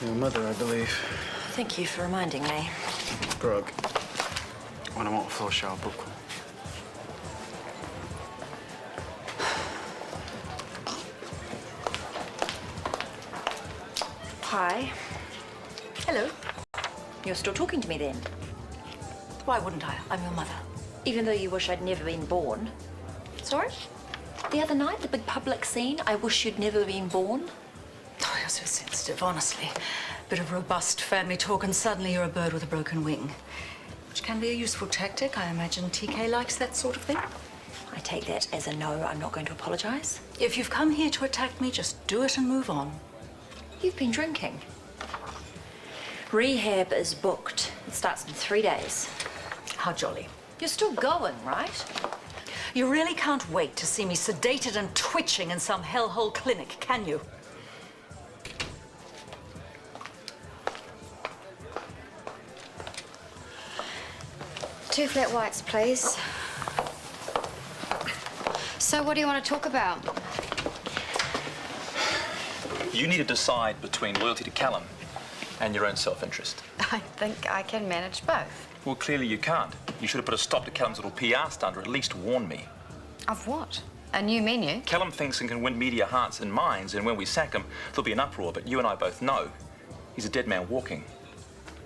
Your mother, I believe. Thank you for reminding me. Grog. When I want a floor shower popcorn. Hi. Hello. You're still talking to me then? Why wouldn't I? I'm your mother. Even though you wish I'd never been born. Sorry? The other night, the big public scene, I wish you'd never been born. Oh, you're so sensitive, honestly. Bit of robust family talk and suddenly you're a bird with a broken wing. Which can be a useful tactic. I imagine TK likes that sort of thing. I take that as a no. I'm not going to apologise. If you've come here to attack me, just do it and move on. You've been drinking. Rehab is booked. It starts in 3 days. How jolly. You're still going, right? You really can't wait to see me sedated and twitching in some hellhole clinic, can you? Two flat whites, please. So what do you want to talk about? You need to decide between loyalty to Callum and your own self-interest. I think I can manage both. Well, clearly you can't. You should have put a stop to Callum's little PR stunt, or at least warn me. Of what? A new menu? Callum thinks he can win media hearts and minds, and when we sack him, there'll be an uproar, but you and I both know he's a dead man walking.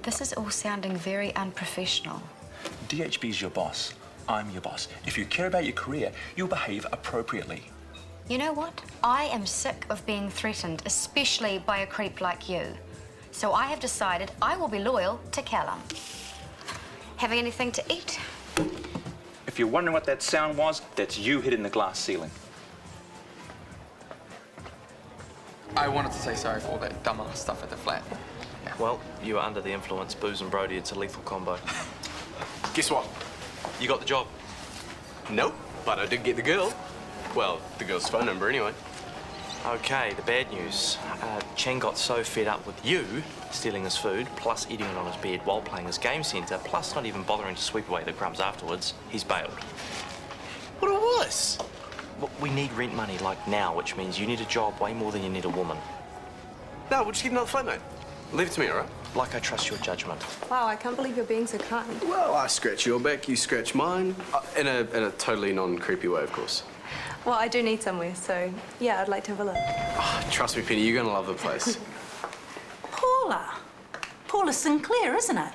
This is all sounding very unprofessional. DHB's your boss. I'm your boss. If you care about your career, you'll behave appropriately. You know what? I am sick of being threatened, especially by a creep like you. So I have decided I will be loyal to Callum. Having anything to eat? If you're wondering what that sound was, that's you hitting the glass ceiling. I wanted to say sorry for all that dumbass stuff at the flat. Well, you were under the influence. Booze and Brody, it's a lethal combo. Guess what? You got the job. Nope, but I did get the girl. Well, the girl's phone number anyway. Okay, the bad news. Chen got so fed up with you stealing his food, plus eating it on his bed while playing his game centre, plus not even bothering to sweep away the crumbs afterwards, he's bailed. What a wuss! Well, we need rent money, like now, which means you need a job way more than you need a woman. No, we'll just get another flatmate. Leave it to me, all right? Like I trust your judgment. Wow, I can't believe you're being so kind. Well, I scratch your back, you scratch mine. In a totally non-creepy way, of course. Well, I do need somewhere, so yeah, I'd like to have a look. Oh, trust me, Penny, you're gonna love the place. Paula. Paula Sinclair, isn't it?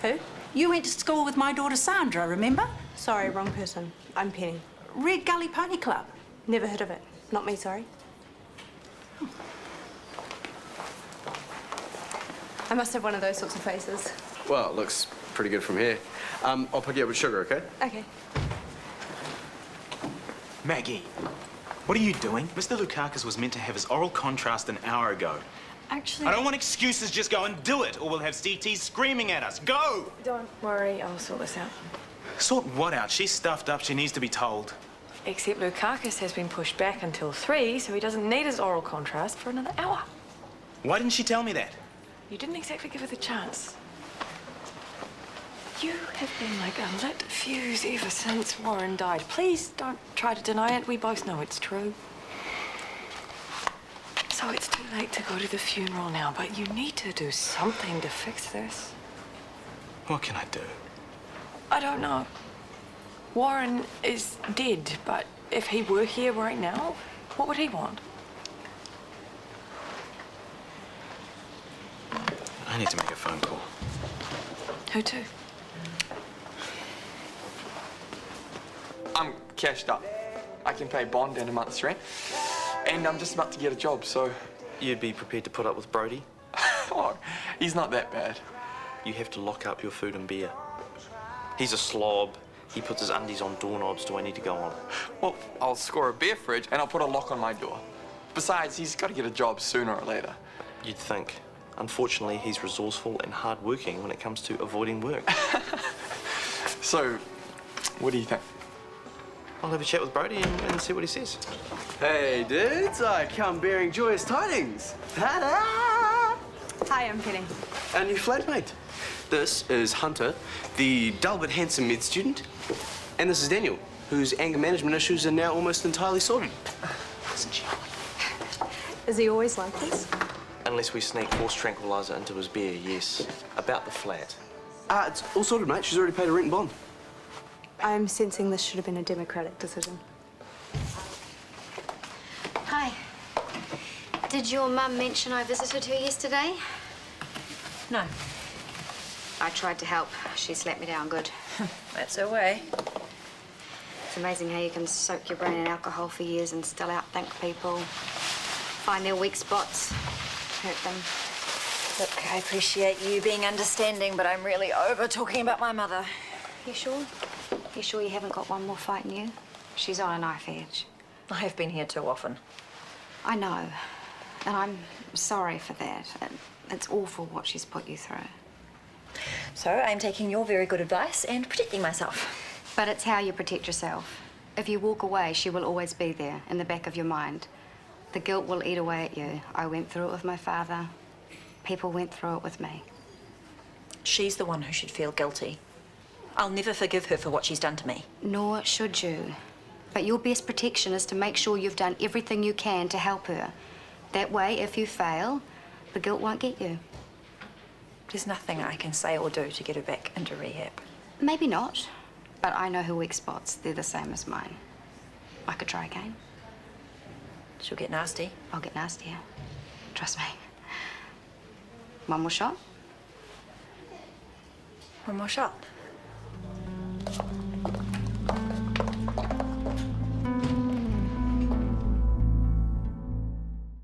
Who? You went to school with my daughter Sandra, remember? Sorry, wrong person. I'm Penny. Red Gully Pony Club. Never heard of it. Not me, sorry. I must have one of those sorts of faces. Well, it looks pretty good from here. I'll pick you up with sugar, okay? Okay. Maggie, what are you doing? Mr. Lukakis was meant to have his oral contrast an hour ago. Actually... I don't want excuses, just go and do it, or we'll have CTs screaming at us. Go! Don't worry, I'll sort this out. Sort what out? She's stuffed up, she needs to be told. Except Lukakis has been pushed back until 3, so he doesn't need his oral contrast for another hour. Why didn't she tell me that? You didn't exactly give her the chance. You have been like a lit fuse ever since Warren died. Please don't try to deny it. We both know it's true. So it's too late to go to the funeral now, but you need to do something to fix this. What can I do? I don't know. Warren is dead, but if he were here right now, what would he want? I need to make a phone call. Who to? I'm cashed up. I can pay bond and a month's rent. And I'm just about to get a job, so... You'd be prepared to put up with Brody? Oh, he's not that bad. You have to lock up your food and beer. He's a slob. He puts his undies on doorknobs. Do I need to go on? Well, I'll score a beer fridge and I'll put a lock on my door. Besides, he's got to get a job sooner or later. You'd think. Unfortunately, he's resourceful and hard-working when it comes to avoiding work. So, what do you think? I'll have a chat with Brody and see what he says. Hey, dudes, I come bearing joyous tidings. Ta-da! Hi, I'm Penny. Our new flatmate. This is Hunter, the dull but handsome med student. And this is Daniel, whose anger management issues are now almost entirely sorted. Isn't she? Is he always like this? Unless we sneak horse tranquilizer into his beer, yes. About the flat. It's all sorted, mate. She's already paid her rent and bond. I'm sensing this should have been a democratic decision. Hi. Did your mum mention I visited her yesterday? No, I tried to help. She slapped me down good. that's her way. It's amazing how you can soak your brain in alcohol for years and still outthink people, find their weak spots, hurt them. Look, I appreciate you being understanding, but I'm really over talking about my mother. You sure? You sure you haven't got one more fight in you? She's on a knife edge. I have been here too often. I know, and I'm sorry for that. It's awful what she's put you through. So I'm taking your very good advice and protecting myself. But it's how you protect yourself. If you walk away, she will always be there, in the back of your mind. The guilt will eat away at you. I went through it with my father. People went through it with me. She's the one who should feel guilty. I'll never forgive her for what she's done to me. Nor should you. But your best protection is to make sure you've done everything you can to help her. That way, if you fail, the guilt won't get you. There's nothing I can say or do to get her back into rehab. Maybe not, but I know her weak spots. They're the same as mine. I could try again. She'll get nasty. I'll get nastier. Trust me. One more shot? One more shot.